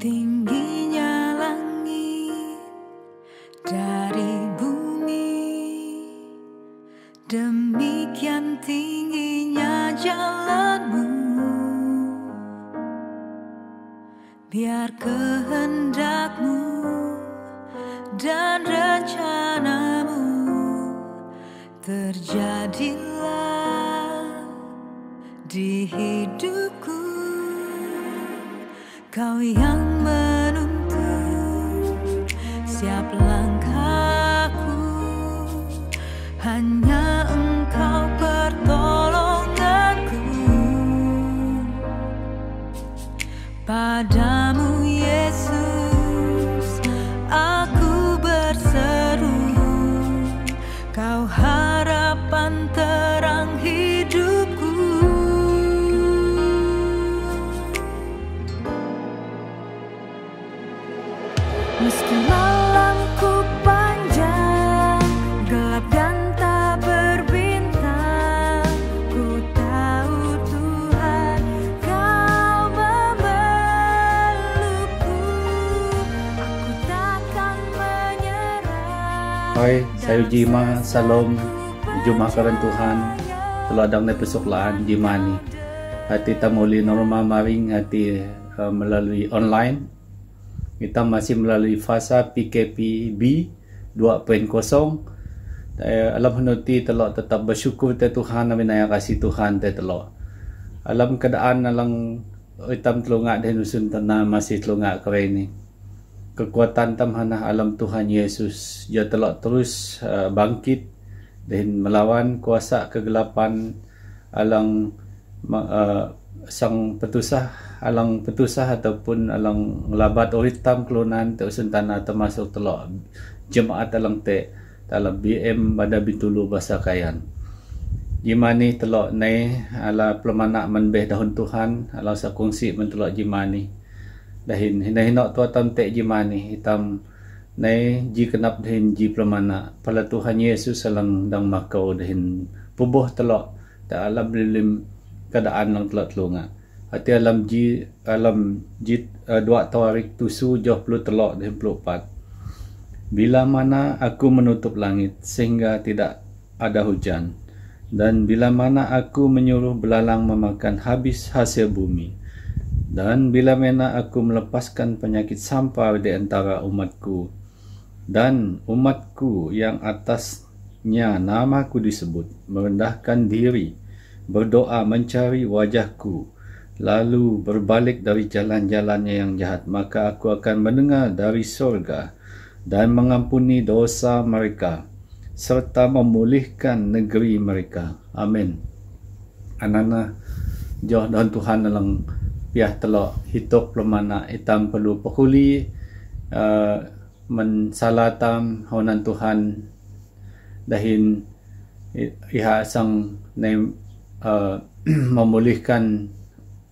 Tingginya langit dari bumi, demikian tingginya jalanmu. Biar kehendakmu dan rencanamu terjadilah di hidupku. Kau yang menuntun setiap langkahku, hanya Engkau pertolonganku. Padamu Yesus aku berseru, Kau harapan terang hidupku. Meski malamku panjang, gelap dan tak berbintang, ku tahu Tuhan Kau memelukku. Aku takkan menyerah. Hai, saya Jima, salam jumpa kalian Tuhan. Teladang na pesuklaan Jima ni. Hati tamuli normal maring hati melalui online. Kita masih melalui fasa PKPB 2.0. Alam hanuti telok tetap bersyukur te Tuhan na binaya kasih Tuhan te telok. Alam keadaan alang itam telungak dan usun tanah masih telungak kere ini. Kekuatan tamhanah alam Tuhan Yesus dia telok terus bangkit dan melawan kuasa kegelapan alang sang petusah, alang petusah ataupun alang ngelabat oritam kelunan te usun tanah termasuk telok jemaat alang te dalam BM pada Bintulu Basakayan. Jimani telok nei ala pelemanak menbeh dahun Tuhan ala sakongsi mentelok jimani. Dahin hina-hina tuatan te jimani hitam nei ji kenap dahin ji pelemanak pala Tuhan Yesus alang dang makau dahin pubuh telok ta alam lilim keadaan lang telok telunga. Hati alam ji 2 tarik tusu 70 telok dahin 24. Bila mana aku menutup langit sehingga tidak ada hujan, dan bila mana aku menyuruh belalang memakan habis hasil bumi, dan bila mana aku melepaskan penyakit sampar di antara umatku, dan umatku yang atasnya namaku disebut merendahkan diri, berdoa mencari wajahku, lalu berbalik dari jalan-jalannya yang jahat, maka aku akan mendengar dari surga dan mengampuni dosa mereka serta memulihkan negeri mereka. Amin. Anana jauh dan Tuhan dalam piah telok hidup lemana hitam perlu pekuli mensalatam honan Tuhan dahin iha sang memulihkan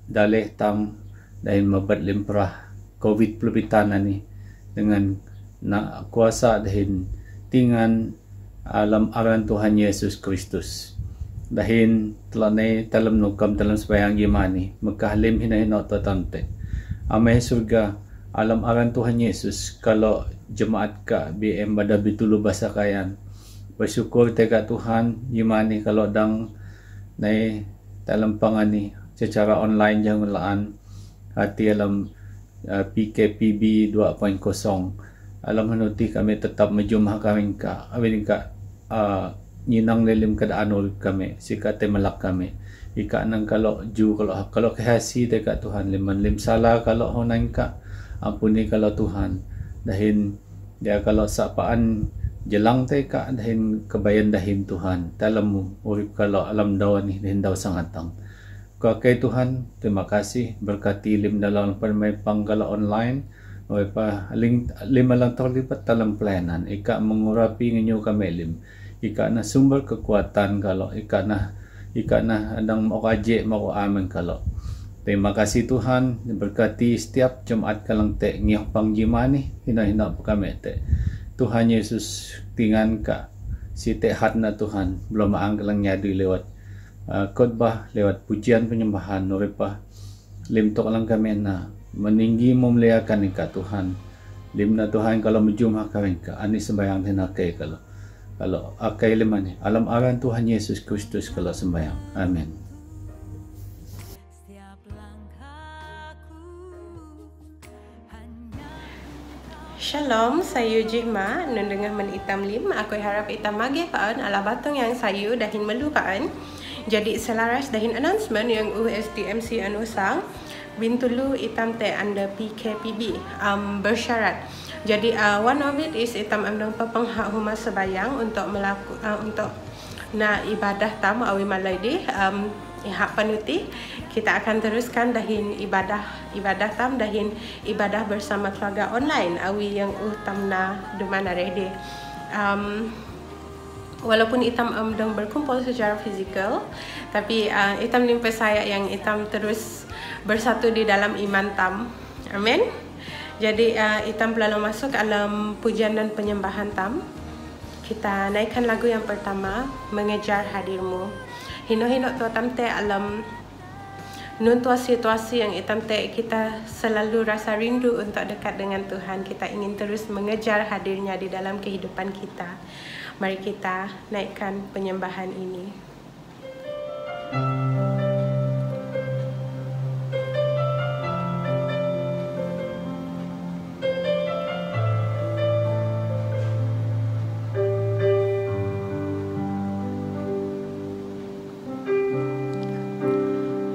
dalih tam dahin mabat limprah COVID pelupitan ni dengan na kuasa dahin tingan alam aran Tuhan Yesus Kristus. Dahin telanay talam nukam talam sebayang gimani magkahalim hinahinot tatante. Amay surga alam aran Tuhan Yesus kalau jemaat ka BM pada Bintulu Basakayan. Bersyukur tega Tuhan gimani kalau dang nay talam pangani secara online jangan laan hati alam PKPB 2.0. Alam hanuti kami tetap menjumah kami ka nyinang lilim keadaan kami sikate malak kami ika nang kalau kehasi dekat Tuhan lim salah kalau honan ka ampuni kalau Tuhan dahin dia kalau sapaan jelang te ka dahin kebayan dahin Tuhan dalam urip kalau alam daw ni dahin daw sangatang kay Tuhan terima kasih berkati lim dalam permay panggala online. Oy pa lima lang terlibat dalam pelayanan ika mengurapi ngenyo kamelim ika na sumber kekuatan kalau ika na andang mau kaje mau amen kalau. Terima kasih Tuhan berkati setiap jemaat kalang te ngiyah pangjimani hina-hina kami te Tuhan Yesus tingan ka si te hatna Tuhan belum maang kalang nyadi lewat khotbah lewat pujian penyembahan norepa Lim tok lang kami na meninggi memuliakan Ika Tuhan. Lim na Tuhan kalau menjumpa kami ka ani sembayang tinakai kalau akai limani alam aran Tuhan Yesus Kristus kalau sembayang. Amin. Setiap langkahku hanya Shalom, saya Jihma, nundengah men itam lim. Aku harap itam magih kaan ala batong yang saya dahin melu kaan. Jadi selaras dahin announcement yang USDMC anusang bintulu itam te under PKPB bersyarat. Jadi one of it is itam amdang papenghak huma sebayang untuk untuk na ibadah tam awi malaidi hak panuti kita akan teruskan dahin ibadah tam dahin ibadah bersama keluarga online awi yang utamna dumana rede. Walaupun itam amdang berkumpul secara fizikal, tapi itam limpa saya yang itam terus bersatu di dalam iman tam. Amin. Jadi itam lalu masuk dalam pujian dan penyembahan tam. Kita naikkan lagu yang pertama, Mengejar Hadirmu. Hino-hino tu tam te alam nuntua situasi yang itam te kita selalu rasa rindu untuk dekat dengan Tuhan. Kita ingin terus mengejar hadirnya di dalam kehidupan kita. Mari kita naikkan penyembahan ini.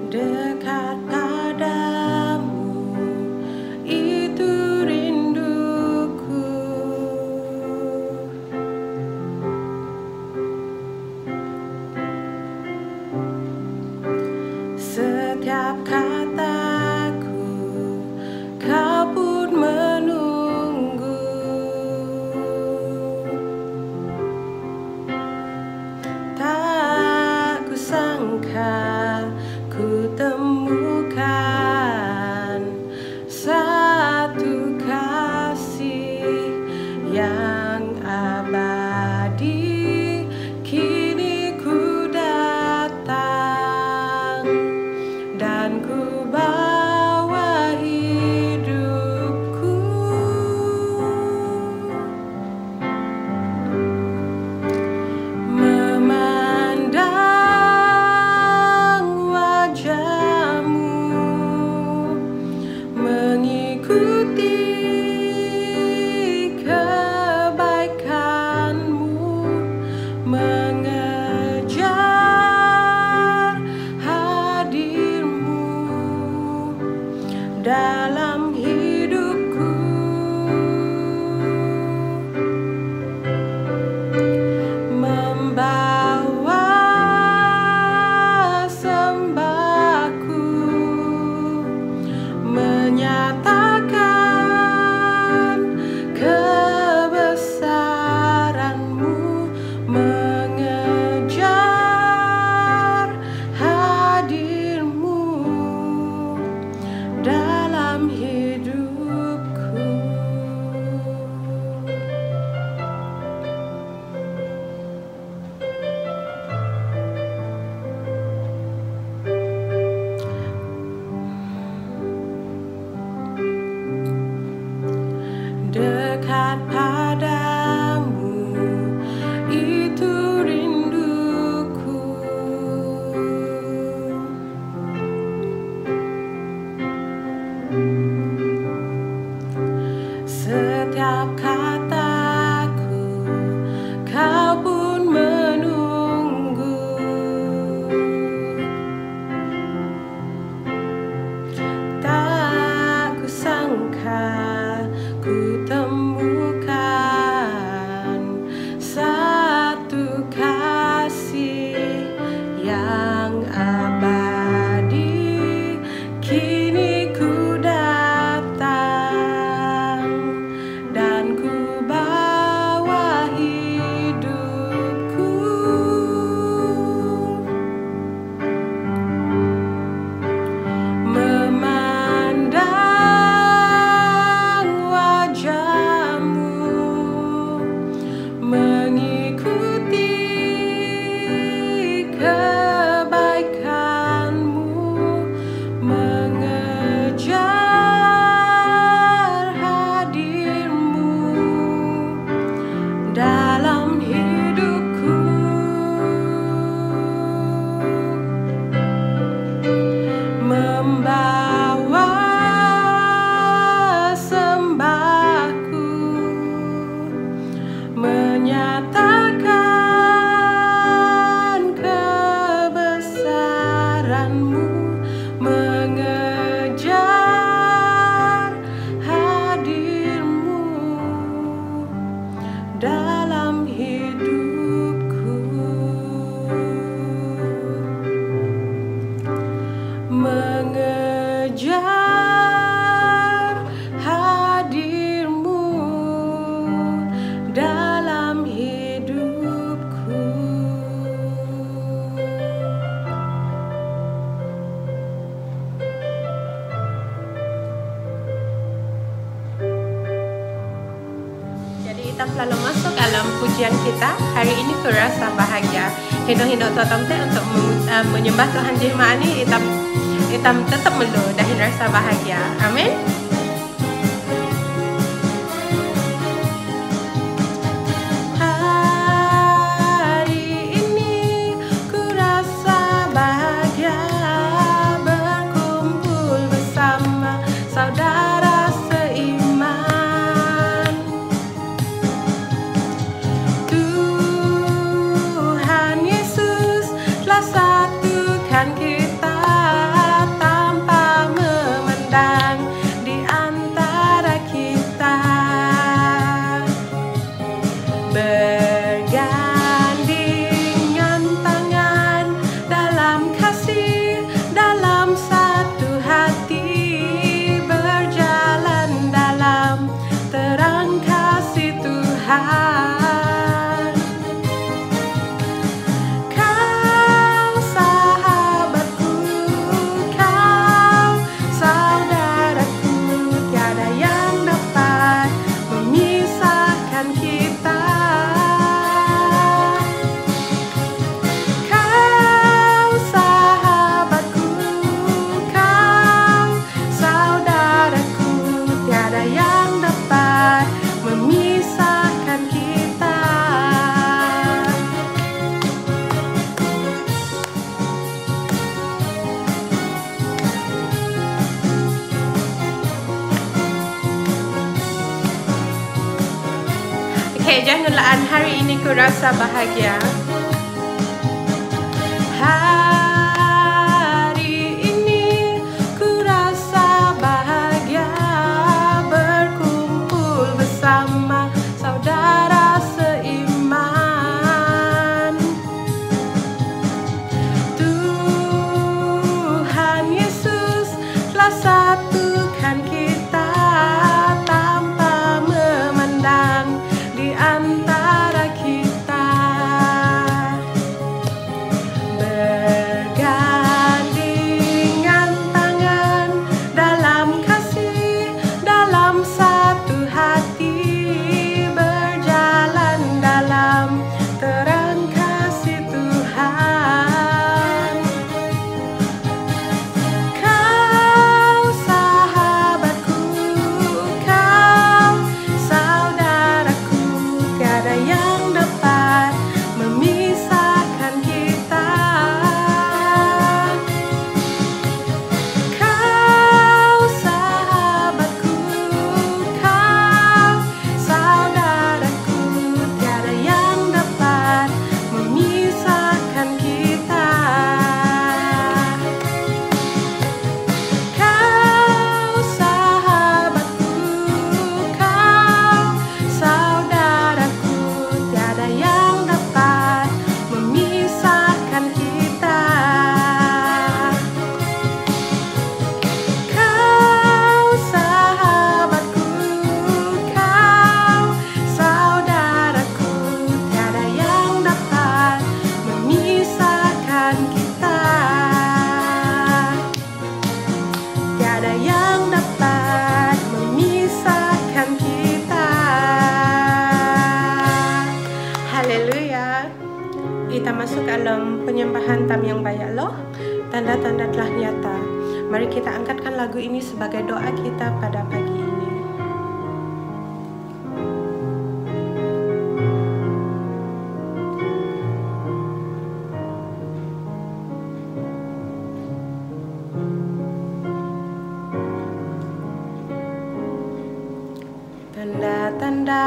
Dekat padamu itu rinduku, setiap kataku kau pun menunggu. Tak kusangka ku temukan satu kasih yang abadi. Kini ku datang dan ku bawa hidupku, memandang wajahmu, mengikuti kebaikanmu, mengejar hadirmu dalam hidupku, membawa sembahku, menyatakan kebesaranmu, mengejar hadirmu dalam hidupku. Dekat padamu itu rinduku, setiap kataku kau pun menunggu. Tak kusangka ku temukan mengejar hadir-Mu dalam hidupku. Jadi kita lalu masuk dalam pujian kita. Hari ini ku rasa bahagia. Hidup-hidup tuan untuk menyembah Tuhan Jemaah ini, kita tetap melu dahin rasa bahagia. Amin. Hari ini ku rasa bahagia berkumpul bersama saudara seiman. Tuhan Yesus telah satukan kita tanpa memandang di antara kita, bergandengan tangan dalam kasih, dalam satu hati, berjalan dalam terang kasih Tuhan. Janganlah hari ini ku rasa bahagia. Hari ini ku rasa bahagia berkumpul bersama saudara seiman. Tuhan Yesus telah satukan kita tanpa memandang di antara kita, bergandengan tangan dalam kasih, dalam satu hati, berjalan dalam terang kasih Tuhan. Kau sahabatku, kau saudaraku, tiada yang dapat memisahkan kita. Kau sahabatku, kau saudaraku, tiada yang dapat memisahkan kita. Kau sahabatku, kau saudaraku, tiada yang dapat memisahkan kita. Kau sahabatku, kau saudaraku, tiada yang dapat memisahkan kita. Tiada yang dapat memisahkan kita. Haleluya. Kita masuk dalam penyembahan tam yang banyak loh. Tanda-tanda telah nyata. Mari kita angkatkan lagu ini sebagai doa kita pada pagi ini. Tanda-tanda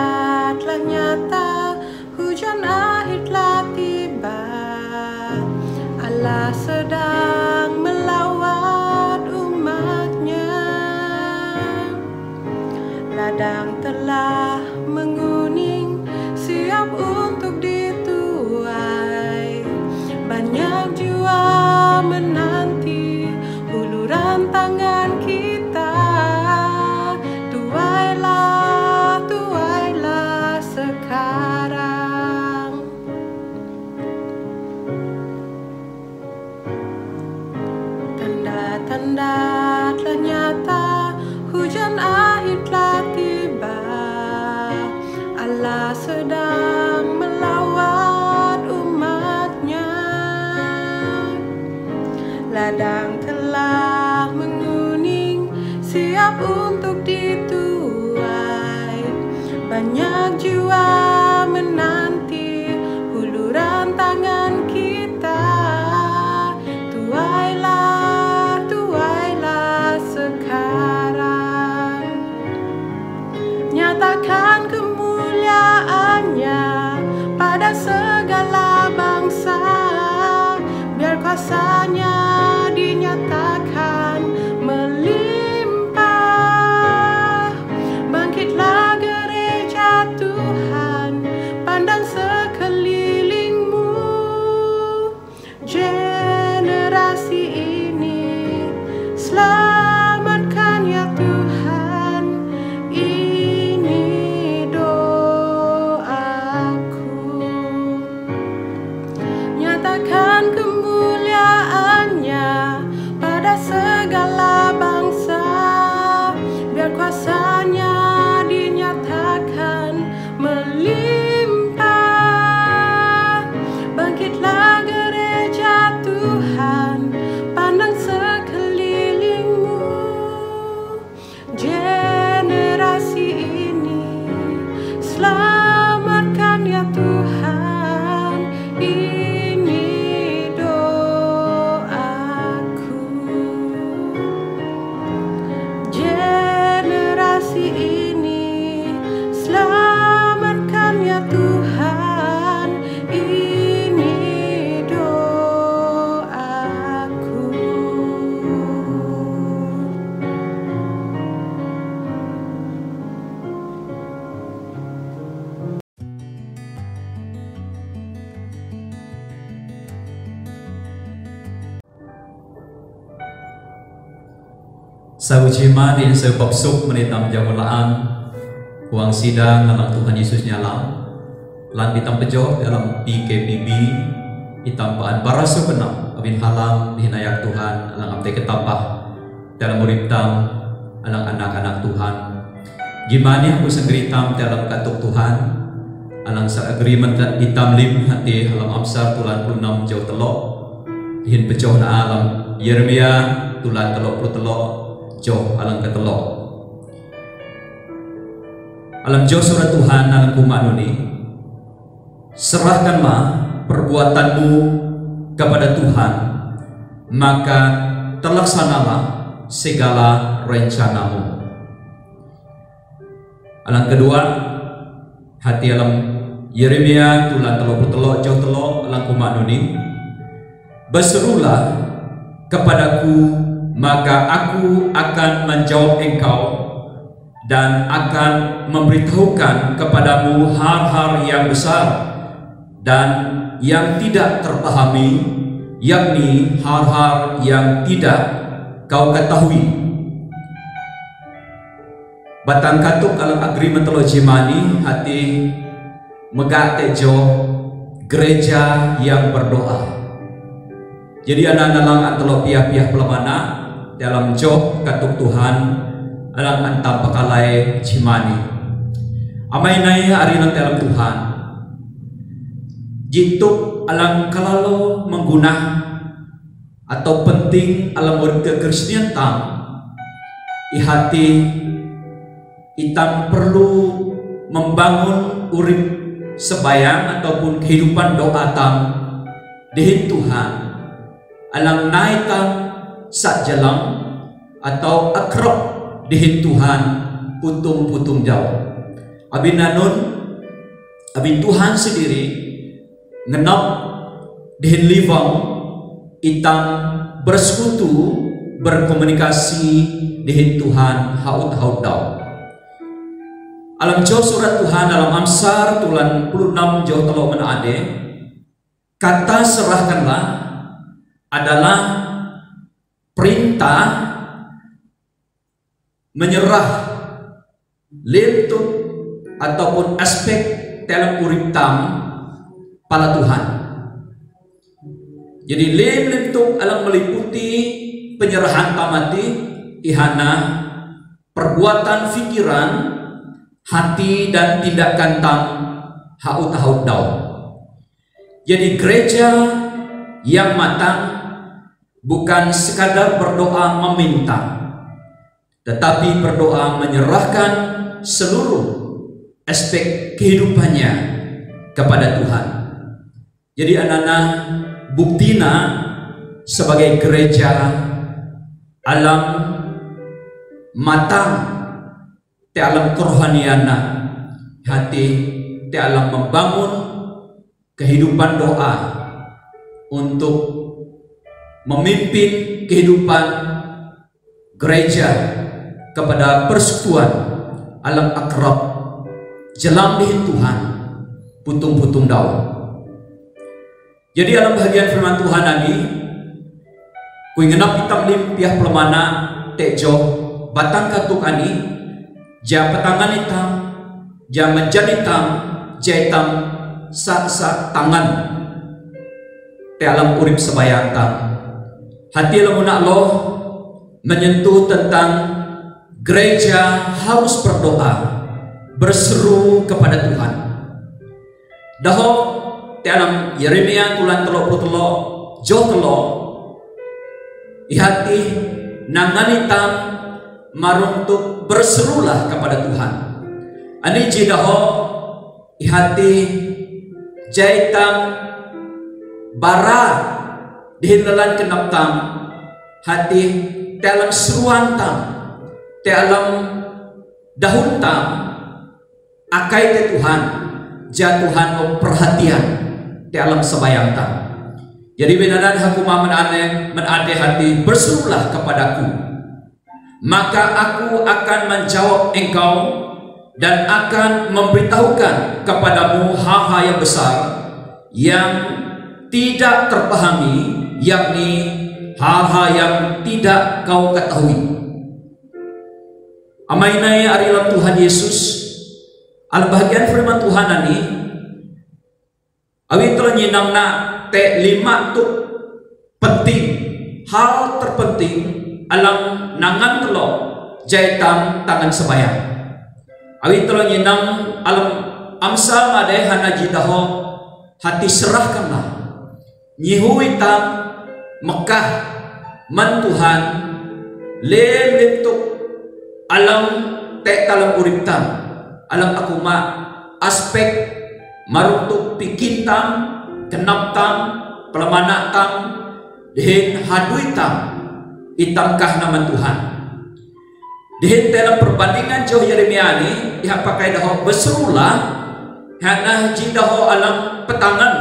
telah nyata, hujan akhir telah tiba. Allah sedang melawat umat-Nya. Ladang telah menguning, siap untuk dituai. Banyak jiwa menanti uluran tangan kita. Tuailah, tuailah sekarang. Tanda-tanda telah nyata, hujan akhir telah tiba. Allah sedang melawat umatnya. Ladang telah menguning, siap untuk dituai. Banyak jiwa menanti uluran tangan kita. Tuailah, tuailah sekarang. Nyatakan kemuliaannya pada segala bangsa. Biar kuasanya dinyatakan melimpah. Bangkitlah gereja Tuhan, pandang sekelilingmu. Generasi ini selamatkan ya Tuhan. Ini doaku. Nyatakan kemuliaannya pada segala bangsa. Biar kuasanya dinyatakan melimpah. Bangkitlah gereja Tuhan, pandang sekelilingmu. Generasi ini selamatkan ya Tuhan. Ini doaku. Generasi ini selamatkan ya Tuhan. Ini doaku. Sa ujima din sa papsuk menitam jamulaan huang sidang dalam Tuhan Yesus nyalam lan ditam pejo dalam PKPB itampaan baraso kenam abin halam dihinayak Tuhan alang amte ketapah dalam muridam alang anak-anak Tuhan. Gimana aku sanggritam dalam katuk Tuhan alang sa agreement itam lim hati alam Amsar tulan 26 jauh telok dihin pejo na alam Yeremia tulan telok puluh telok jauh alang ketelok. Alam jauh surat Tuhan alang kumanuni, serahkanlah perbuatanmu kepada Tuhan, maka terlaksanalah segala rencanamu. Alang kedua, hati alam Yeremia tulan telok puluh telok jauh telok alang kumanuni, berserulah kepadaku, maka aku akan menjawab engkau dan akan memberitahukan kepadamu hal-hal yang besar dan yang tidak terpahami, yakni hal-hal yang tidak kau ketahui. Batang katuk alam agreement telo jimani hati megak tejo gereja yang berdoa. Jadi anak nalang antelo pihak-pihak pelamana dalam job katuk Tuhan alang antam pakalai jimani. Amai nai hari nanti dalam Tuhan. Jituk alang kalalo mengguna atau penting alam warga Kristen tam ihati itam perlu membangun urip sebayang ataupun kehidupan doa tam dihin Tuhan alang naitam sak jalan atau akrab dihin Tuhan putung-putung jauh. Abin nanun abin Tuhan sendiri ngenap dihin livang itam bersekutu berkomunikasi dihin Tuhan haut-haut daw. Alam jauh surat Tuhan dalam Amsar tulan 26 jauh telo menaade kata serahkanlah adalah perintah menyerah lentuk ataupun aspek dalam urip tam pala Tuhan. Jadi lentuk alam meliputi penyerahan tamati ihana perbuatan pikiran hati dan tindakan tam haut dau. Jadi gereja yang matang bukan sekadar berdoa meminta, tetapi berdoa menyerahkan seluruh aspek kehidupannya kepada Tuhan. Jadi anak-anak buktina sebagai gereja alam matang te alam kerohaniana hati te alam membangun kehidupan doa untuk memimpin kehidupan gereja kepada persekutuan alam akrab jelam di Tuhan putung-putung daun. Jadi dalam bahagian firman Tuhan ini kui ngenap hitam lim piah pelemana tejo batang katuk ani ja petangan hitam ja menjadi hitam ja hitam sak tangan te alam urip sebayang tam hati lemuna Allah menyentuh tentang gereja harus berdoa berseru kepada Tuhan. Daho dalam Yeremia tulan telok putelo jo telo ihati nanganitam maruntuk berserulah kepada Tuhan. Ani jidaho ihati jaitam bara dihindalan kenaptam hati dalam seruan tam dalam dahun tam akai te Tuhan jatuhan perhatian dalam sebayang tam. Jadi benaran hakuma menade hati berserulah kepadaku, maka aku akan menjawab engkau dan akan memberitahukan kepadamu hal-hal yang besar yang tidak terpahami, yakni hal-hal yang tidak kau ketahui. Amainai arilam Tuhan Yesus al bahagian firman Tuhan ini awi telah nyinamna te lima tu penting hal terpenting alam nangan telo jaitam tangan sebayang. Awi telah nyinam alam amsal ade hana jidaho hati serahkanlah nyihui tam Mekah man Tuhan lentuk alam te talam urip tam alam akuma aspek maruntuk pikin tam kenap tam pelemana tam dihin hadui tam itamkah nama Tuhan dihin dalam perbandingan jauh Yeremia ini ihak pakai daho berserulah hana jidaho alam petangan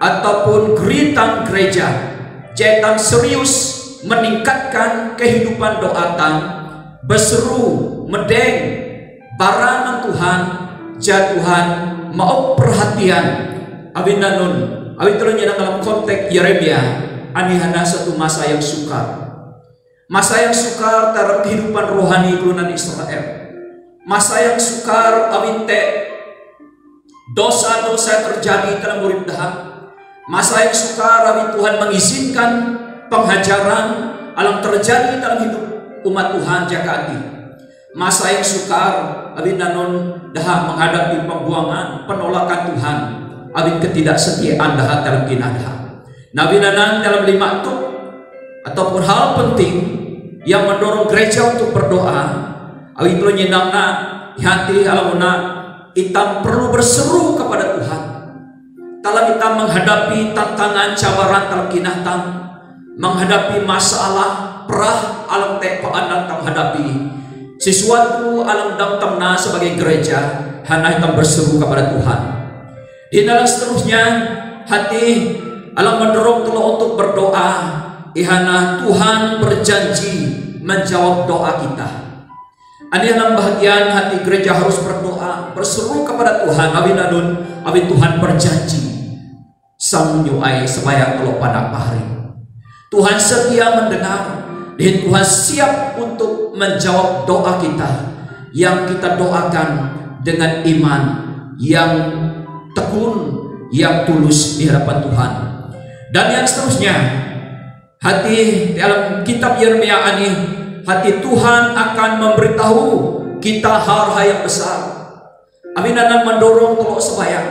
ataupun geritam gereja jaitan serius meningkatkan kehidupan doa tam berseru medeng barangan Tuhan jatuhan mau perhatian awinanun awin terusnya dalam konteks Yeremia anihana satu masa yang sukar dalam kehidupan rohani kelunan Israel, masa yang sukar awin te dosa-dosa terjadi dalam urip dahak, masa yang sukar awin Tuhan mengizinkan penghajaran alam terjadi dalam hidup umat Tuhan jakati. Masa yang sukar abin nanon dah menghadapi pembuangan penolakan Tuhan abin ketidaksetiaan dah dalam kinadha. Nabi nanan dalam lima itu ataupun hal penting yang mendorong gereja untuk berdoa abin perlu nyenangna hati alamuna itam perlu berseru kepada Tuhan. Dalam itam menghadapi tantangan cabaran dalam kinahtam, menghadapi masalah perah alam tepaan dalam hadapi sesuatu alam damtamna sebagai gereja hana hitam berseru kepada Tuhan. Di dalam seterusnya hati alam mendorong telo untuk berdoa ihana Tuhan berjanji menjawab doa kita. Ani dalam bahagian hati gereja harus berdoa berseru kepada Tuhan awin Tuhan berjanji sang nyuai sebayang telo pada hari Tuhan setia mendengar dan Tuhan siap untuk menjawab doa kita yang kita doakan dengan iman yang tekun, yang tulus di hadapan Tuhan. Dan yang seterusnya, hati dalam kitab Yeremia ini, hati Tuhan akan memberitahu kita hal-hal yang besar. Amin. Dan mendorong telok sembahyang,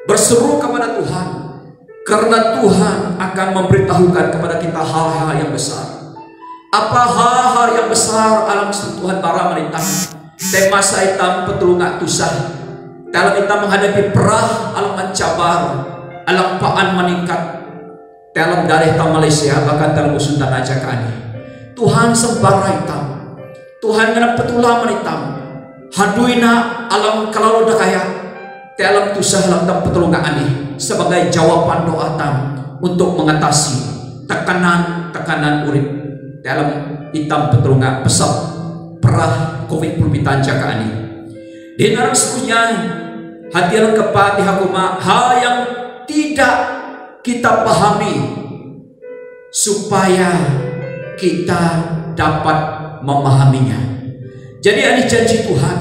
berseru kepada Tuhan, karena Tuhan akan memberitahukan kepada kita hal-hal yang besar. Apa hal-hal yang besar alam Tuhan para menitang tema saitam petulungan tusah dalam kita menghadapi perah alam mencabar, alam paan meningkat dalam daerah Malaysia, bahkan dalam usun tanah Jakani. Tuhan sembara hitam, Tuhan ngana petulah menitam, haduina alam kalau dakaya dalam tusah alam tam petulungan ini sebagai jawaban doa tam untuk mengatasi tekanan urip dalam hitam petulungan pesat perah COVID-19 Jakani. Di narang seterusnya, hati yang kepat di hakuma hal yang tidak kita pahami supaya kita dapat memahaminya. Jadi ini janji Tuhan.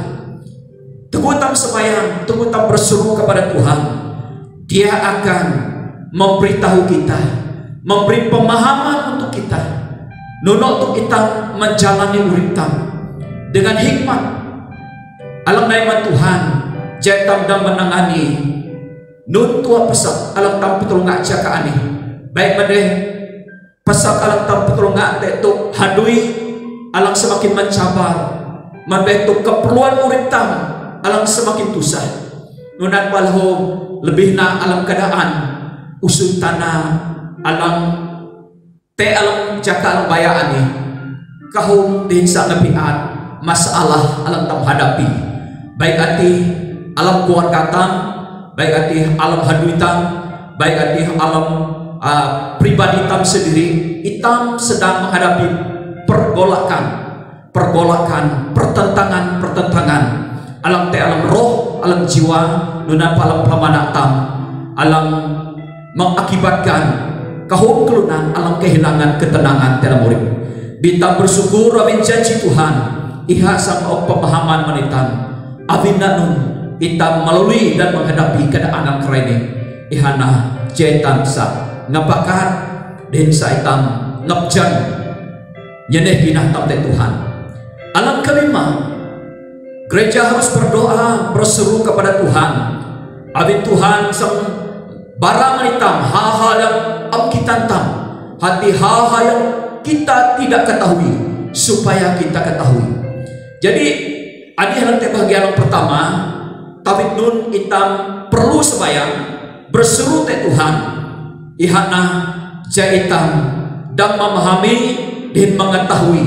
Teguh sembahyang, teguh berseru kepada Tuhan, Dia akan memberitahu kita, memberi pemahaman untuk kita, untuk kita menjalani urip dengan hikmat. Alam naiman Tuhan jaitam dan menangani nun tua pesak alam tam petulungan jaka ani baik badeh pesak alam tam petulungan tetuk hadui alam semakin mencabar membentuk keperluan urip tam alam semakin tusah nunan balho lebih na alam keadaan usun tanah alam alam jaka alam baya ani kahum desa nabiat masalah alam tam hadapi baik hati alam keluarga tam, baik hati alam haduitam, baik hati alam pribadi tam sendiri, hitam sedang menghadapi pergolakan, pertentangan, alam roh, alam jiwa, nuna alam pamanak tam, alam mengakibatkan kahum kelunan, alam kehilangan ketenangan dalam urip. Bintang bersyukur amin janji Tuhan, iha sang pemahaman menitam, amin nanun kita melalui dan menghadapi keadaan kerene ihana jaitan sa ngapakan dan saitam ngapjan nyeneh binatang Tuhan. Alam kelima, gereja harus berdoa berseru kepada Tuhan. Abin Tuhan sang bara menitam hal-hal yang kita tam, hati hal-hal yang kita tidak ketahui supaya kita ketahui. Jadi ada yang bagian yang pertama, tapi nun hitam perlu sembahyang berseru te Tuhan ihana jaitam dan memahami dan mengetahui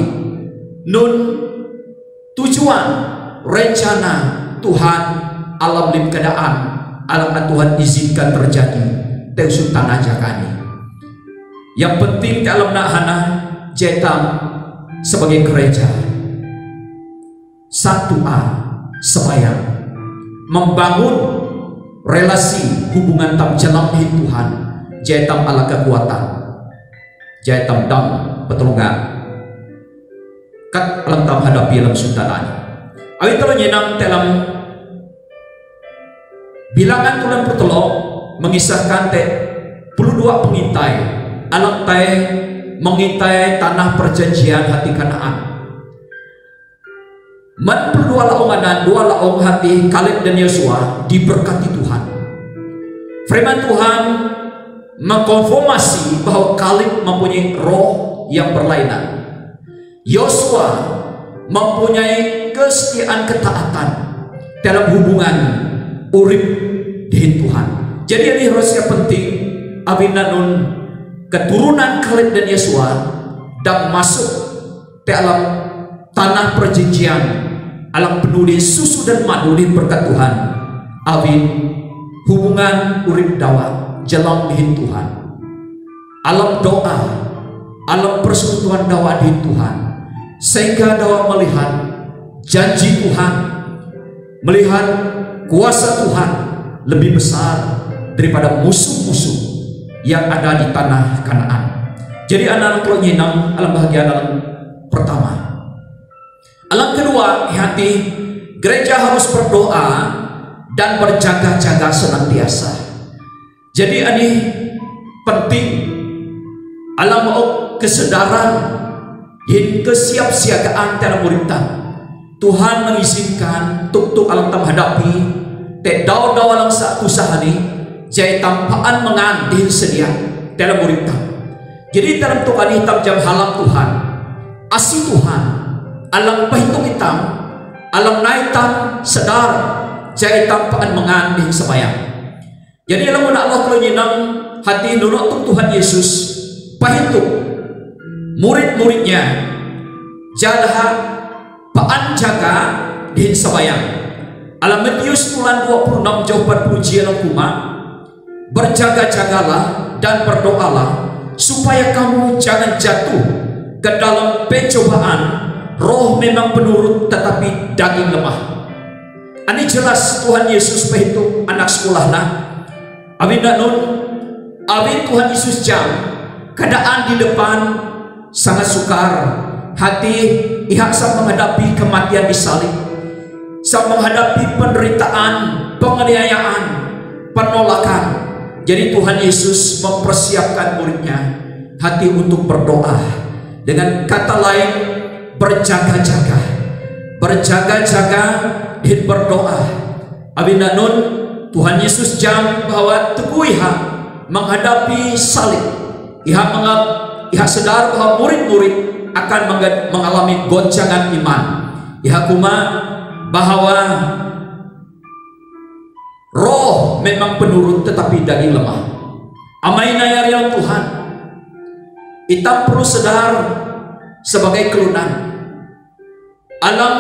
nun tujuan rencana Tuhan alam lim keadaan alam Tuhan izinkan terjadi teusun tanah Jakani. Yang penting dalam nahana jaitam sebagai gereja 1A sembahyang membangun relasi hubungan tam jalan Tuhan jaitam ala kekuatan jaitam dam petulungan kat alam tam hadapi alam sultanan awit tolo nyenang dalam bilangan tulan pertolong mengisahkan 22 pengintai alam tay mengintai tanah perjanjian hati Kanaan. Man berdua laongan dua laong hati Kaleb dan Yosua diberkati Tuhan. Firman Tuhan mengkonfirmasi bahwa Kaleb mempunyai roh yang berlainan. Yosua mempunyai kesetiaan ketaatan dalam hubungan urip dengan Tuhan. Jadi ini harusnya penting abinanun keturunan Kaleb dan Yosua dan masuk dalam tanah perjanjian alam penuh susu dan madu di berkat Tuhan. Awin hubungan urip dawa jelang dihin Tuhan. Alam doa, alam persekutuan dawa dihin Tuhan. Sehingga dawa melihat janji Tuhan, melihat kuasa Tuhan lebih besar daripada musuh-musuh yang ada di tanah Kanaan. Jadi anak-anak kalau nyenang alam bahagia alam pertama kedua, hati gereja harus berdoa dan berjaga-jaga senantiasa. Jadi ini penting alam kesedaran dan kesiapsiagaan dalam muridnya. Tuhan mengizinkan tuk alam tam hadapi te daw alang satu sahani jai tampaan mengantin sedia dalam muridnya. Jadi dalam tukan hitam jam halam Tuhan, asih Tuhan, alam pahitung hitam, alam naitam sedar jai tampaan mengantin sebayang. Jadi alam Allah kalau nyinam hati nunuk Tuhan Yesus pahitung murid-muridnya jadah paan jaga di sebayang. Alam Matius bulan 26 jauh 40 jialang kuma, berjaga-jagalah dan berdoalah supaya kamu jangan jatuh ke dalam pencobaan. Roh memang penurut tetapi daging lemah. Ini jelas Tuhan Yesus begitu anak sekolah nah. Amin nun, amin Tuhan Yesus jam keadaan di depan sangat sukar. Hati ihak sang menghadapi kematian di salib, sang menghadapi penderitaan, penganiayaan, penolakan. Jadi Tuhan Yesus mempersiapkan muridnya hati untuk berdoa. Dengan kata lain, berjaga-jaga, berjaga-jaga dan berdoa. Abinanun Tuhan Yesus jam bahwa teguh ihak menghadapi salib. Ihak sedar bahwa murid-murid akan mengalami goncangan iman. Ihak kuma bahwa roh memang penurut tetapi daging lemah. Amaina ya Tuhan, kita perlu sedar sebagai kelunan alam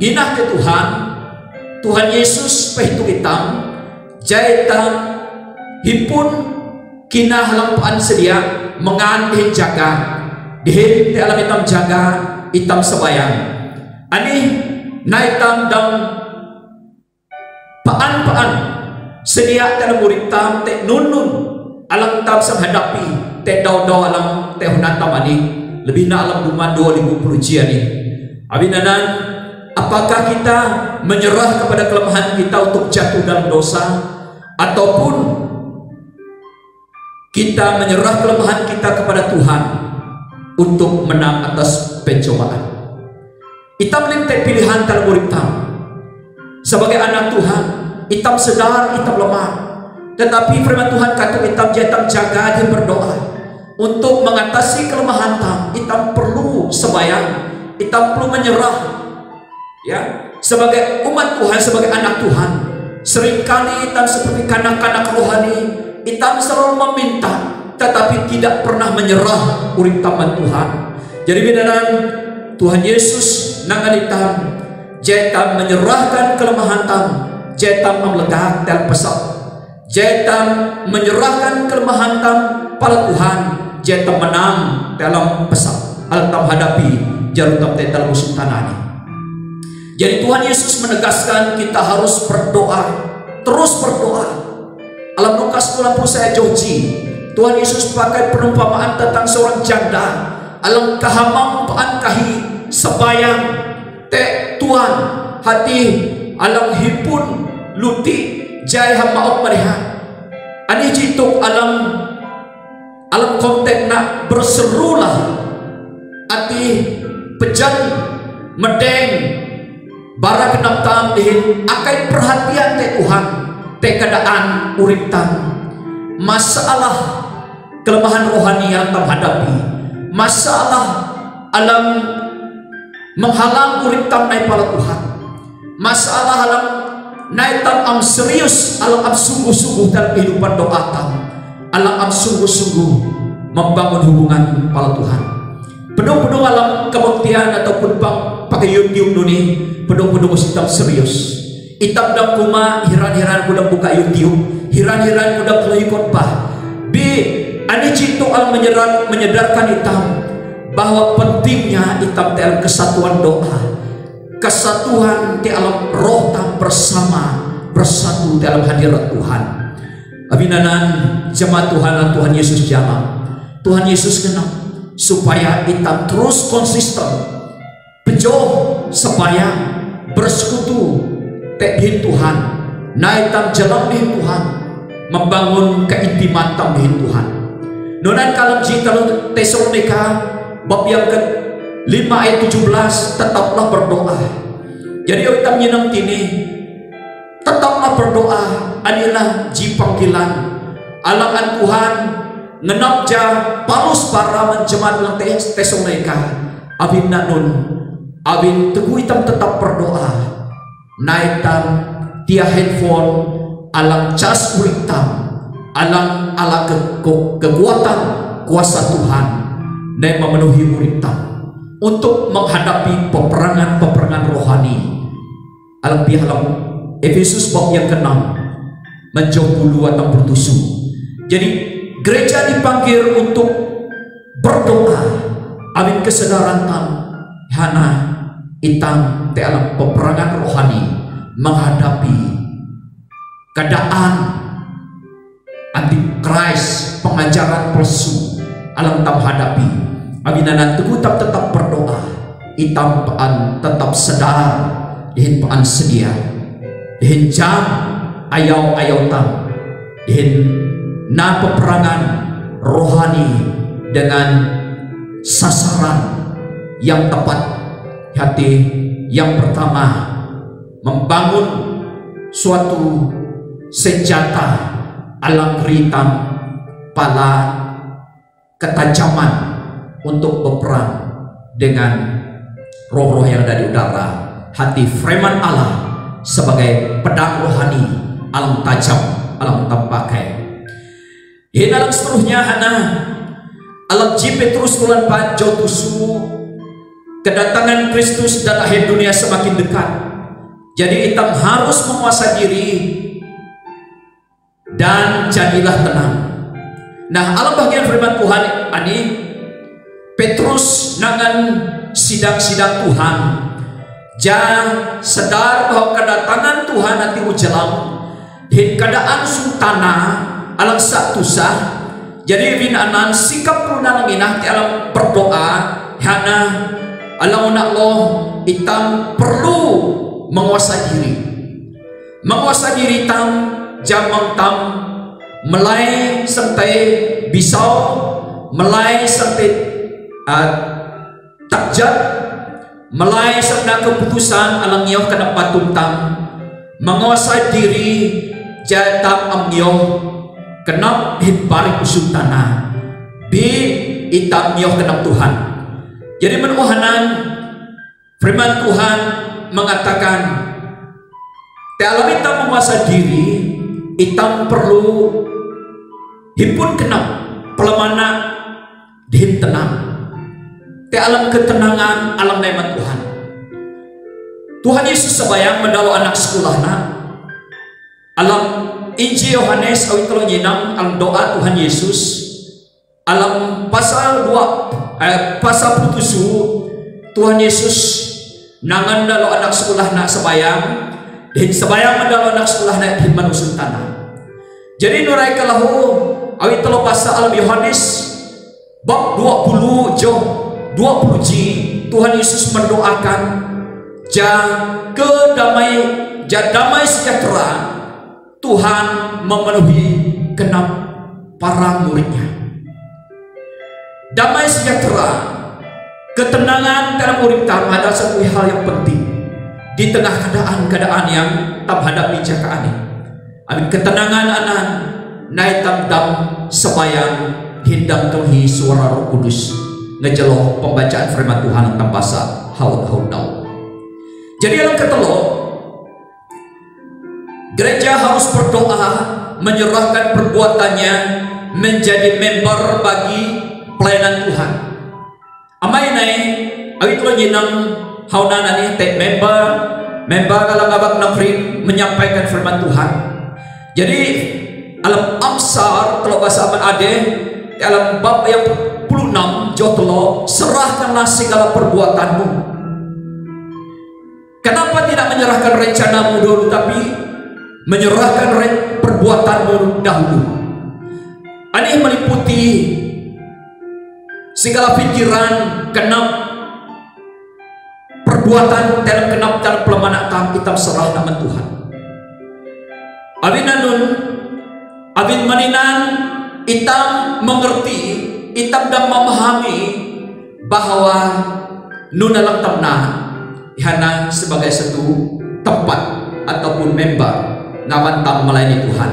ginah ke Tuhan. Tuhan Yesus pehitung hitam jaitan hipun kinah lampaan sedia mengantin jaga dihin di alam hitam jaga hitam sebayang. Ani naitam dan paan sedia dalam murid tam te nunun alam tam sang hadapi te daw alam te hunan tam ani lebih na alam duman 2020 jian ni. Abinanan, apakah kita menyerah kepada kelemahan kita untuk jatuh dalam dosa, ataupun kita menyerah kelemahan kita kepada Tuhan untuk menang atas pencobaan? Itam lintai pilihan dalam murid tam. Sebagai anak Tuhan, itam sedar, itam lemah. Tetapi firman Tuhan kata itam jaga dan berdoa untuk mengatasi kelemahan tam. Itam perlu sembahyang, itam perlu menyerah. Ya, sebagai umat Tuhan, sebagai anak Tuhan, seringkali itam seperti kanak-kanak rohani, itam selalu meminta, tetapi tidak pernah menyerah urip taman Tuhan. Jadi bidanan Tuhan Yesus nangan itam, jaitam menyerahkan kelemahan tam, jaitam melegak dan pesat, jaitam menyerahkan kelemahan tam pada Tuhan, jaitam menang dalam pesat. Alam tam hadapi jarum tam dalam musuh tanani. Jadi Tuhan Yesus menegaskan kita harus berdoa, terus berdoa. Alam Lukas 20 saya joji, Tuhan Yesus pakai perumpamaan tentang seorang janda. Alam kahamam paan kahi sebayang te Tuhan hati alam hipun luti jai hamaok mereka. Ani jituk alam konten nak berserulah hati pejan medeng bara kenap tam dihin akai perhatian te Tuhan te keadaan urip tam, masalah kelemahan rohani yang tam hadapi, masalah alam menghalang urip tam naik pada Tuhan, masalah alam naik tam am serius, alam am sungguh-sungguh dalam kehidupan doa tam, alam am sungguh-sungguh membangun hubungan pada Tuhan. Penuh-penuh alam kebaktian ataupun pakai YouTube nuni, penuh-penuh hitam serius. Hitam dan kuma hiran-hiran kuda buka YouTube, hiran-hiran kuda pelai khotbah. Bi ani cintu al menyedarkan hitam bahwa pentingnya hitam dalam kesatuan doa, kesatuan di alam roh tam bersama bersatu dalam hadirat Tuhan. Abinanan jemaat Tuhan, Tuhan Yesus jamaah, Tuhan Yesus kenal supaya hitam terus konsisten, bejo sebayang bersekutu dengan Tuhan, naik tam jalan dengan Tuhan, membangun keintiman tam dengan Tuhan. Nunan kalam jika Tesalonika bab yang ke-5 ayat 17, tetaplah berdoa. Jadi kita menyenang tini, tetaplah berdoa. Anilah ji panggilan alangan Tuhan ngenap ja Paulus para menjemaat lang Tesalonika. Abin nanun, abin teguh hitam tetap berdoa. Naik tam dia handphone alang cas uritam, alang ala kekuatan kuasa Tuhan dan memenuhi uritam untuk menghadapi peperangan rohani. Alang bihalang Efesus bab yang ke-6 menjauh bulu atau bertusuk. Jadi gereja dipanggil untuk berdoa. Amin kesadaran tam hana hitam te alam peperangan rohani menghadapi keadaan antikris, pengajaran palsu alam tam hadapi. Abinanan teguh tam tetap berdoa, hitam paan tetap sedar, dihin paan sedia, dihin jam ayau tam, dihin na peperangan rohani dengan sasaran yang tepat. Hati yang pertama, membangun suatu senjata alang ritam pala ketajaman untuk berperang dengan roh-roh yang ada di udara. Hati firman Allah sebagai pedang rohani alam tajam, alam tampakai. Ini alam seterusnya hana alam ji Petrus bulan 4 jotusu kedatangan Kristus dan akhir dunia semakin dekat. Jadi kita harus menguasai diri dan jadilah tenang. Nah, alam bagian firman Tuhan ini Petrus nangan sidang-sidang Tuhan, jangan sedar bahwa kedatangan Tuhan nanti ujalam di keadaan sultana alam satu sah. Jadi binanan sikap lunan nginah ti alam berdoa hana alam Allah hitam perlu menguasai diri. Menguasai diri tam jamang tam melai sampai bisau, melai sampai takjat, melai sampai keputusan alang nyoh kena patuntang menguasai diri jatam amnyoh kenap hibari usung tanah bi itam nyoh kenap Tuhan. Jadi menuhanan firman Tuhan mengatakan dalam kita menguasai diri kita perlu himpun kenap pelemana dihin tenang te alam ketenangan alam nemat Tuhan. Tuhan Yesus sebayang mendalu anak sekolahna alam Injil Yohanes awit kalau nyinam alam doa Tuhan Yesus alam pasal 2 pasal 7 Tuhan Yesus nangan dalu anak sekolahna sebayang dan sebayang mendalu anak sekolahna di manusia tanah. Jadi nurai kelahu awit kalau pasal alam Yohanes bab 20 ji Tuhan Yesus mendoakan damai sejahtera Tuhan memenuhi genap para muridnya. Damai sejahtera, ketenangan dalam urip tam adalah satu hal yang penting di tengah keadaan yang tak hadapi jakaan ini. Amin ketenangan anan naik tam sebayang hindang tuhi suara Roh Kudus ngejeloh pembacaan firman Tuhan tentang bahasa haud daun. Jadi dalam ketelo gereja harus berdoa menyerahkan perbuatannya menjadi member bagi pelayanan Tuhan. Amai nai awit lo nyinam haunana ni tek member kalau ngabak nafrin menyampaikan firman Tuhan. Jadi alam Amsar kalau bahasa aman ade dalam bab yang 26 jotlo serahkanlah segala perbuatanmu. Kenapa tidak menyerahkan rencanamu dulu tapi menyerahkan perbuatanmu dahulu? Ini meliputi segala pikiran, genap perbuatan dalam genap dalam pelamanak tam itam serah nama Tuhan. Abin nanun, abin maninan, itam mengerti, itam dan memahami bahwa nunalang tamna ihana sebagai satu tempat ataupun member ngawan tam melayani Tuhan.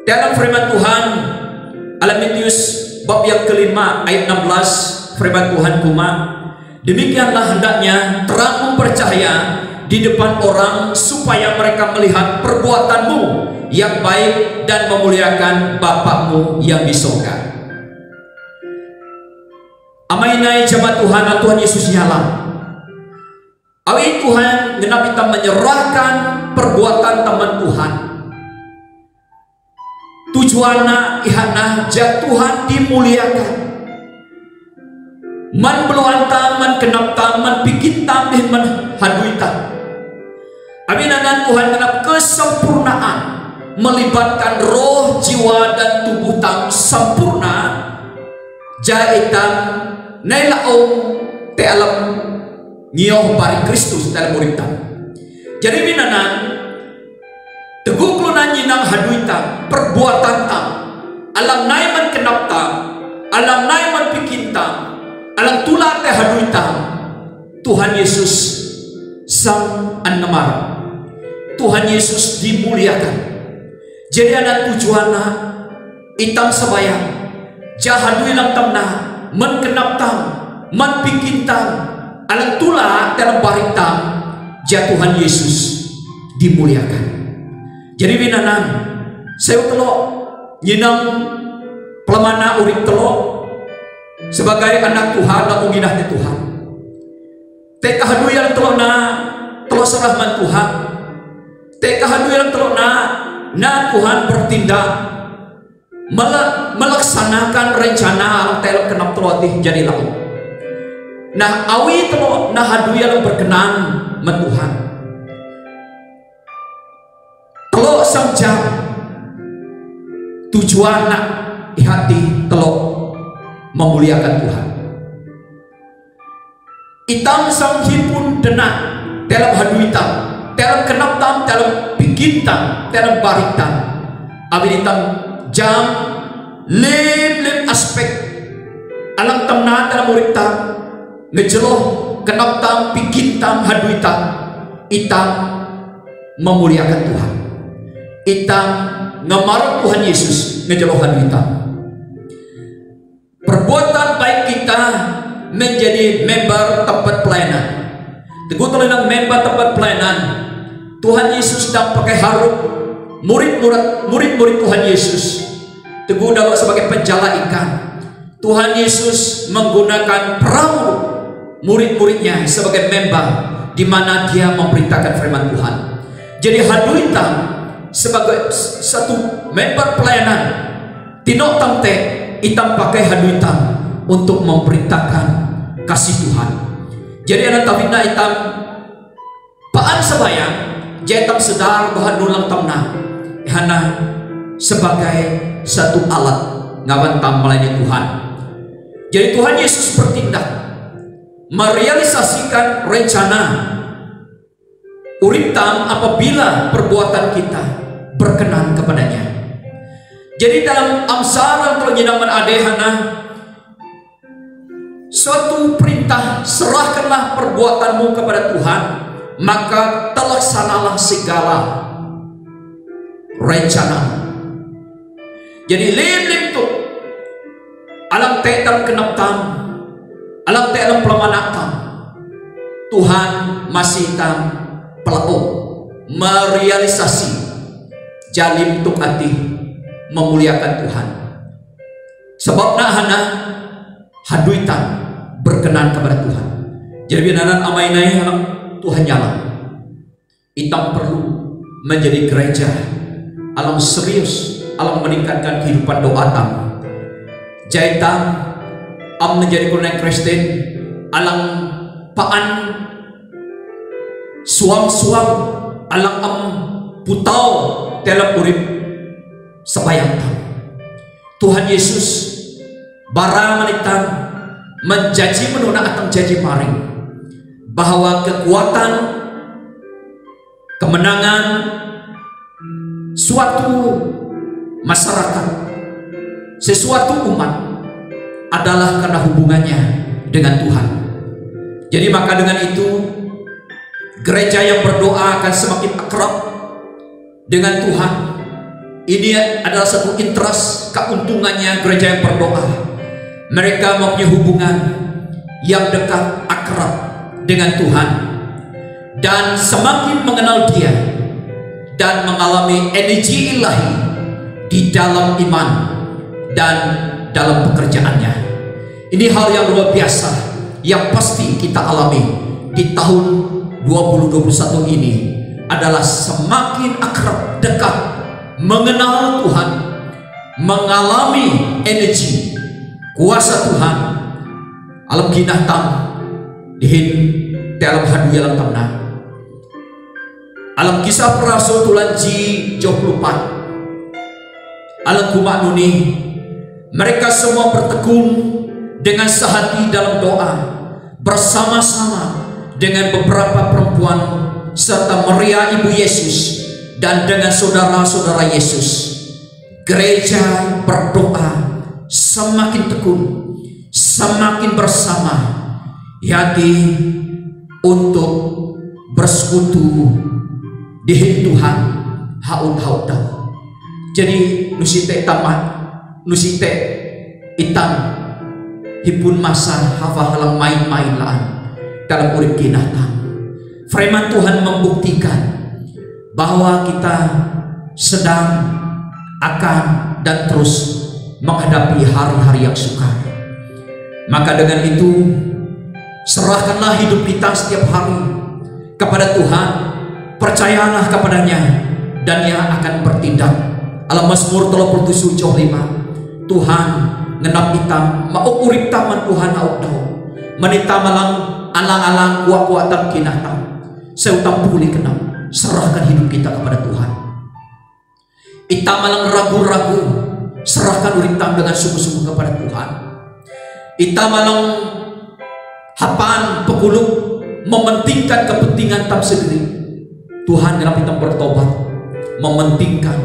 Dalam firman Tuhan Alamitius bab yang kelima ayat 16, firman Tuhan kuma, demikianlah hendaknya terang mempercaya di depan orang supaya mereka melihat perbuatanmu yang baik dan memuliakan Bapakmu yang di sorga. Amainai jemaat Tuhan, Tuhan Yesus nyala. Awi Tuhan genap kita menyerahkan perbuatan teman Tuhan. Tujuanna ihana jak Tuhan dimuliakan. Man beluanta, man kenapta, man bikin tambih, man haduita. Aminanan Tuhan genap kesempurnaan melibatkan roh, jiwa dan tubuh tam sempurna. Jaitan nailaom te alam ngioh bari Kristus dalam uritan. Jadi minanan teguh kelunan nyinang haduita perbuatan tam alam naiman kenap tam alam naiman bikin tam alam tular teh haduita Tuhan Yesus sang annamar Tuhan Yesus dimuliakan. Jadi ada tujuanna itam sebayang jahadui lang tamna man kenap tam man bikin tam alam tular dalam barik tam jah Tuhan Yesus dimuliakan. Jadi binanan saya telok nyinang pelamana urip telok sebagai anak Tuhan dan menginah di Tuhan. Teka hadu yang telok na telok serahman Tuhan. Teka hadu yang telok na Tuhan bertindak melaksanakan rencana alam telok kenap telok jadi laku. Nah awi telok na hadu yang berkenan men Tuhan. Telok sang jam tujuan nak di hati telok memuliakan Tuhan. Itam sang hipun denak dalam hadu itam, dalam kenap tam, dalam bikin tam, dalam barik tam. Abin itam jam lem aspek alam tamna dalam murid tam ngejeloh kenap tam, bikin tam, hadu itam memuliakan Tuhan. Itam ngamarok Tuhan Yesus ngejelohan kita. Perbuatan baik kita menjadi member tempat pelayanan. Teguh telenang member tempat pelayanan. Tuhan Yesus sedang pakai harum murid-murid Tuhan Yesus. Teguh dalam sebagai penjala ikan. Tuhan Yesus menggunakan perahu murid-muridnya sebagai member di mana dia memberitakan firman Tuhan. Jadi hadu hitam sebagai satu member pelayanan tinok tamte hitam pakai hadu hitam untuk memberitakan kasih Tuhan. Jadi anak tabina hitam paan sebayang jaitam sedar bahan nulang tamna hana sebagai satu alat ngawantam melayani Tuhan. Jadi Tuhan Yesus bertindak merealisasikan rencana urip tam apabila perbuatan kita berkenan kepadanya. Jadi dalam Amsalan terjinaman adehana suatu perintah, serahkanlah perbuatanmu kepada Tuhan, maka terlaksanalah segala rencana. Jadi lim tu alam tetam kenap tam, alam tetam pelamanak tam, Tuhan masih tam pelaku merealisasi jalim tuk hati memuliakan Tuhan. Sebab hana haduitan berkenan kepada Tuhan. Jadi binanan amainai alam Tuhan nyala. Itam perlu menjadi gereja alam serius, alam meningkatkan kehidupan doa tam. Jaitam am menjadi kuliah Kristen alam paan suam-suam alam am putau dalam urip sebayang tam. Tuhan Yesus barang manitan menjanji menuna atang janji maring bahwa kekuatan, kemenangan suatu masyarakat, sesuatu umat adalah karena hubungannya dengan Tuhan. Jadi maka dengan itu gereja yang berdoa akan semakin akrab dengan Tuhan. Ini adalah satu interest, keuntungannya gereja yang berdoa. Mereka mempunyai hubungan yang dekat, akrab dengan Tuhan, dan semakin mengenal Dia dan mengalami energi ilahi di dalam iman dan dalam pekerjaannya. Ini hal yang luar biasa yang pasti kita alami di tahun 2021 ini, adalah semakin akrab, dekat, mengenal Tuhan, mengalami energi kuasa Tuhan alam kinah tam dihin dalam hadu yalang tamna alam kisah para rasul tulan ji 24 alam kumak nuni. Mereka semua bertekun dengan sehati dalam doa bersama-sama dengan beberapa perempuan serta Maria ibu Yesus dan dengan saudara-saudara Yesus. Gereja berdoa semakin tekun, semakin bersama, yaitu untuk bersekutu di Tuhan haut. Jadi nusite tamat, nusite itam hipun masa hafa halang main-main laan dalam urip kinatang. Firman Tuhan membuktikan bahwa kita sedang akan dan terus menghadapi hari-hari yang sukar. Maka dengan itu serahkanlah hidup kita setiap hari kepada Tuhan, percayalah kepadanya, dan Ia akan bertindak. Alam Mazmur 37:5, Tuhan ngenap hitam mau urip taman Tuhan audau menita malang alang-alang kuat-kuatan kinahtam seutang pulih kenam. Serahkan hidup kita kepada Tuhan. Ita malang ragu-ragu, serahkan urip tam dengan sungguh-sungguh kepada Tuhan. Ita malang hapan pekuluk mementingkan kepentingan tam sendiri. Tuhan kenapa kita bertobat, mementingkan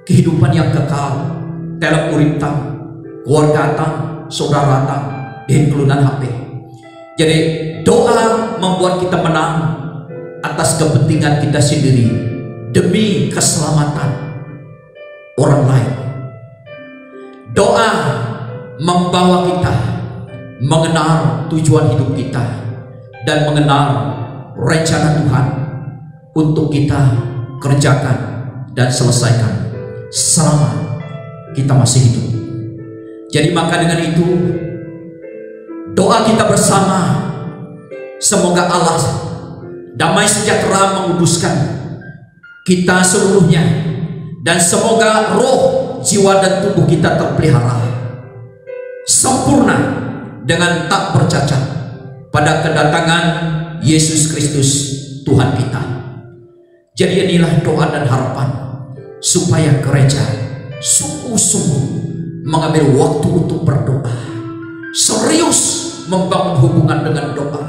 kehidupan yang kekal dalam urip tam, keluarga tam, saudara tam, dan kelunan HP. Jadi doa membuat kita menang atas kepentingan kita sendiri demi keselamatan orang lain. Doa membawa kita mengenal tujuan hidup kita dan mengenal rencana Tuhan untuk kita kerjakan dan selesaikan selama kita masih hidup. Jadi maka dengan itu doa kita bersama, semoga Allah damai sejahtera menguduskan kita seluruhnya, dan semoga roh, jiwa dan tubuh kita terpelihara sempurna dengan tak bercacat pada kedatangan Yesus Kristus Tuhan kita. Jadi inilah doa dan harapan supaya gereja sungguh-sungguh mengambil waktu untuk berdoa, serius membangun hubungan dengan doa,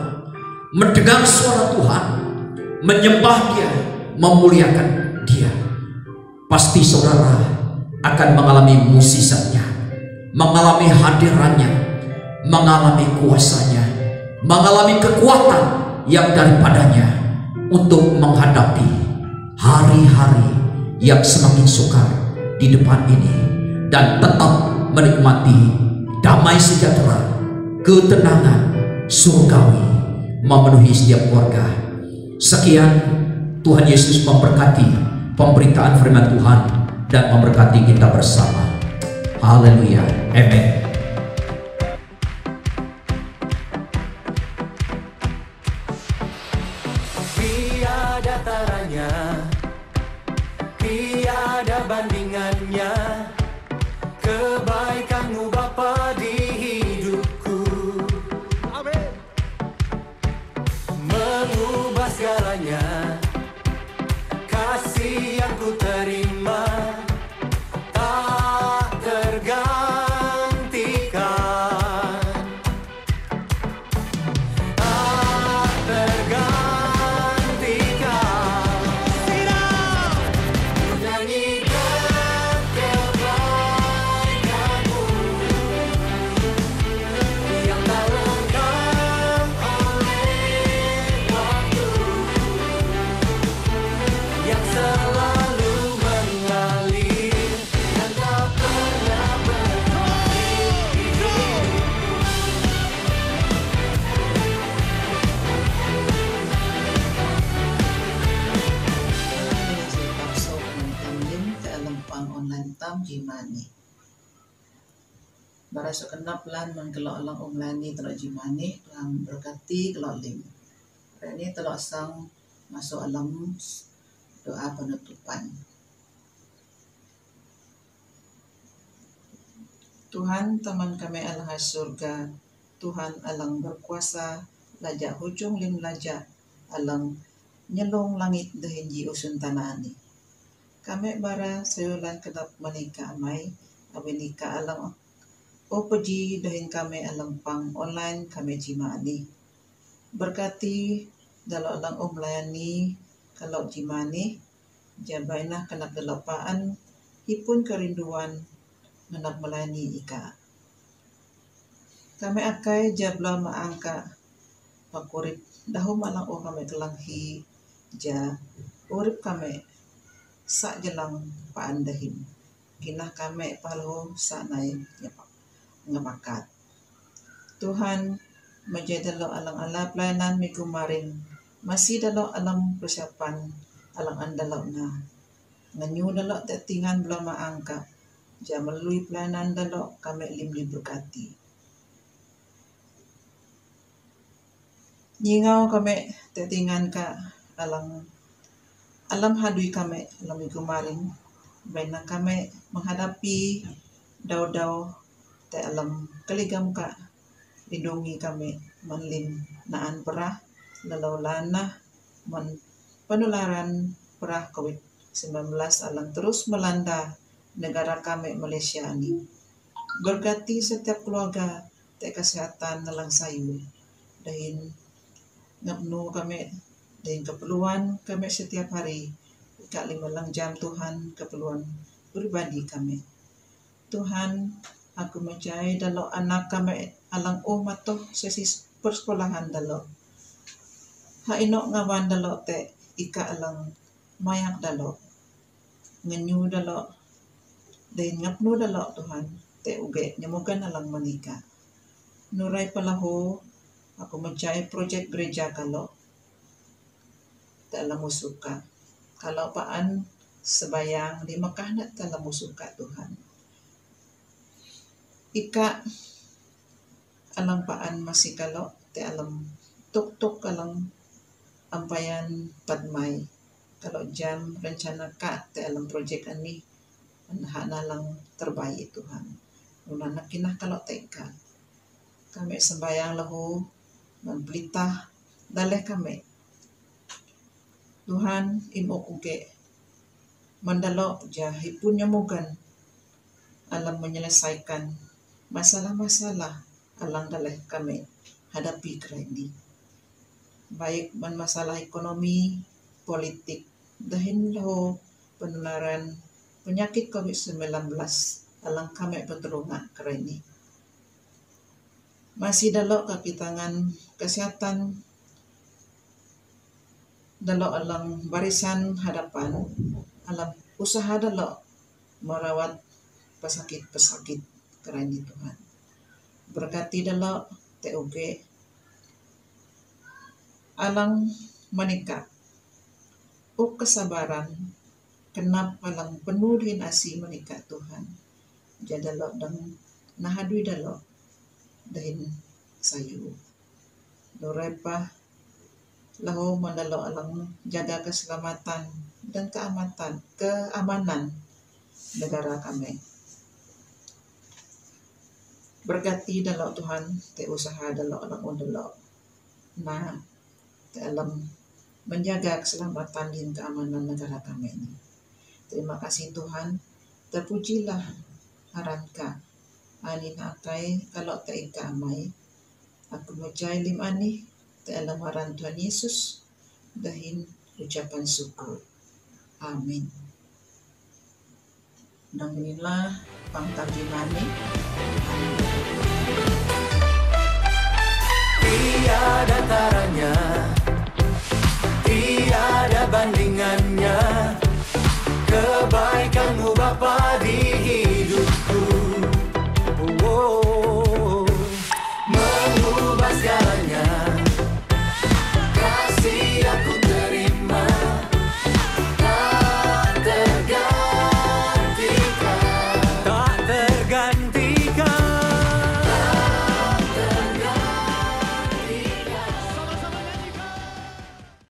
mendengar suara Tuhan, menyembah Dia, memuliakan Dia. Pasti saudara akan mengalami mukjizatnya, mengalami hadirannya, mengalami kuasanya, mengalami kekuatan yang daripadanya untuk menghadapi hari-hari yang semakin sukar di depan ini, dan tetap menikmati damai sejahtera, ketenangan surgawi memenuhi setiap keluarga. Sekian, Tuhan Yesus memberkati pemberitaan firman Tuhan dan memberkati kita bersama. Haleluya, amin. Tiada taranya, tiada bandingannya, kebaikan-Mu Bapa di hidupku. Amin. Mengubah segalanya, kasih yang ku terima tak tergantikan, tak jimani. Baraso kenap lan mengkelok alang umlani telok jimani Tuhan berkati kelok lim. Ini telok sang masuk alam doa penutupan. Tuhan teman kami alang surga, Tuhan alang berkuasa, lajak hujung lim lajak alang nyelong langit dahinji usun tanah ani. Kami bara sayulan kedap menikah amai, abinika alang peji dahin kami alang pang online kami jima ani. Berkati dalam alang melayani kalau jima ni, jabainah kenap delapaan, hipun kerinduan kenap melayani ika. Kami akai jabla maangka pakurip dahum alang kami kelanghi ja urip kami sak jelang paan dahim kinah kami palho sanai ngepakat. Tuhan menjadi dalo alang ala pelayanan minggu maring masih dalo alam persiapan alang andalo na nganyu dalo tetingan belum maangka ja melalui pelayanan dalo kami lim diberkati. Nyingau kami tetingan ka alam hadui kami alam minggu maring baina kami menghadapi daw-daw te alam keligam ka lindungi kami manlim naan perah lalau lana man penularan perah COVID-19 alang terus melanda negara kami Malaysia ini. Berkati setiap keluarga te kesehatan nalang sayu dahin ngapnu kami dan keperluan kami setiap hari Kak 5 jam Tuhan keperluan pribadi kami. Tuhan aku mencari dalam anak kami alang matoh sesi persekolahan dalam hainok ngawan dalam te ika alang mayak dalam ngenyu dalam dan ngapnu dalam Tuhan te uge nyemukan alang menikah nurai pelahu. Aku mencari projek gereja kalau dalam musuka. Kalau paan sebayang di Mekah nak dalam musuka Tuhan. Ika alang paan masih kalau te alam tuk alang ampayan padmai. Kalau jam rencana ka te alam projek ani nalang terbaik Tuhan. Unanak kinah kalau teka. Kami sembayang lahu membelitah daleh kami. Tuhan imok uge mendalok jahipun nyamugan alam menyelesaikan masalah-masalah alang daleh kami hadapi kerani. Baik masalah ekonomi, politik, dahin lahu penularan penyakit COVID-19 alang kami pertolongan kerani. Masih dalok kapitangan kesehatan dalok alang barisan hadapan alam usaha dalok merawat pesakit-pesakit kerana Tuhan. Berkati dalok TUG alang menikah kesabaran kenap alang penuh dengan asih menikah Tuhan. Jadalok dan nahadui dalok dahin sayu dorepa lahu mandalo alang jaga keselamatan dan keamanan negara kami. Berkati dalam Tuhan te usaha dalam alang undalo nah te alam menjaga keselamatan dan keamanan negara kami ini. Terima kasih Tuhan, terpujilah haranka ani nakai kalau te amai aku mencai lim ani te alamaran Tuhan Yesus dahin ucapan syukur. Amin. Dan inilah pangtarjimani. Amin.